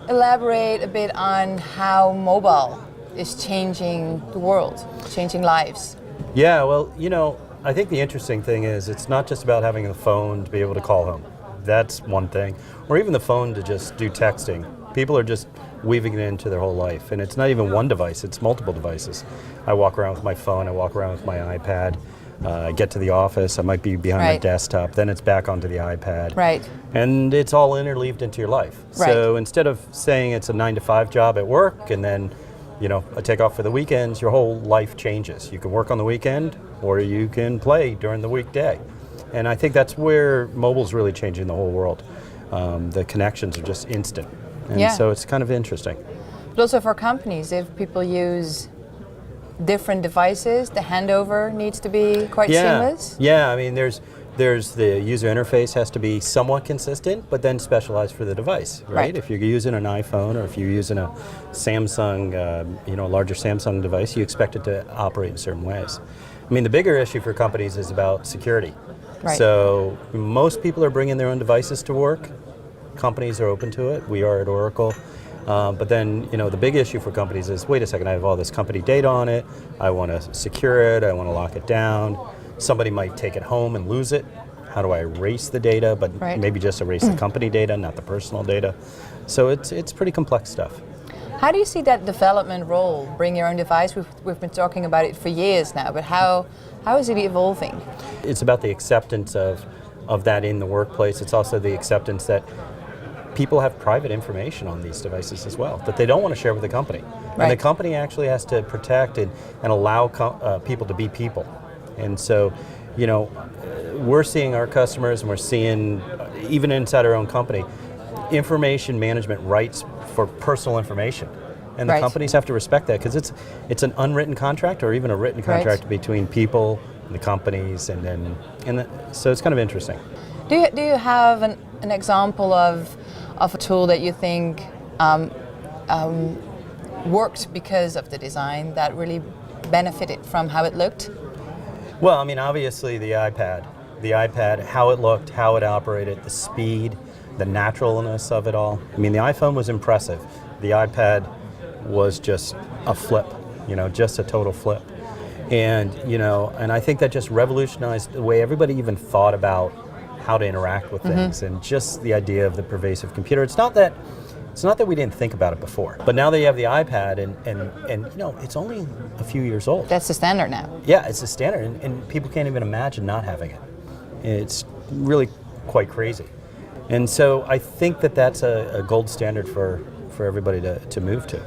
elaborate a bit on how mobile is changing the world, changing lives? Yeah, well, I think the interesting thing is it's not just about having a phone to be able to call home. That's one thing. Or even the phone to just do texting. People are just weaving it into their whole life. And it's not even one device, it's multiple devices. I walk around with my phone, I walk around with my iPad. I get to the office, I might be behind my desktop, then it's back onto the iPad. Right. And it's all interleaved into your life. Right. So instead of saying it's a 9-to-5 job at work and then I take off for the weekends, your whole life changes. You can work on the weekend or you can play during the weekday. And I think that's where mobile's really changing the whole world. The connections are just instant. And so it's kind of interesting. But also for companies, if people use different devices, the handover needs to be quite seamless? Yeah, I mean, there's the user interface has to be somewhat consistent, but then specialized for the device, right? If you're using an iPhone or if you're using a Samsung, a larger Samsung device, you expect it to operate in certain ways. I mean, the bigger issue for companies is about security. Right. So most people are bringing their own devices to work. Companies are open to it. We are at Oracle. But then, the big issue for companies is, wait a second, I have all this company data on it. I want to secure it. I want to lock it down. Somebody might take it home and lose it. How do I erase the data, but maybe just erase the company data, not the personal data? So it's pretty complex stuff. How do you see that development role? Bring your own device. We've been talking about it for years now, but how is it evolving? It's about the acceptance of that in the workplace. It's also the acceptance that people have private information on these devices as well that they don't want to share with the company. And the company actually has to protect and allow people to be people. And so, we're seeing our customers and we're seeing, even inside our own company, information management rights for personal information. And the companies have to respect that because it's an unwritten contract or even a written contract between people and the companies. So it's kind of interesting. Do you have an example of a tool that you think worked because of the design, that really benefited from how it looked? Well, I mean, obviously the iPad, how it looked, how it operated, the speed, the naturalness of it all. I mean, the iPhone was impressive. The iPad was just a flip, just a total flip. And, and I think that just revolutionized the way everybody even thought about how to interact with things and just the idea of the pervasive computer. It's not that we didn't think about it before, but now that you have the iPad and it's only a few years old. That's the standard now. Yeah, it's the standard, and people can't even imagine not having it. It's really quite crazy. And so I think that that's a gold standard for everybody to move to.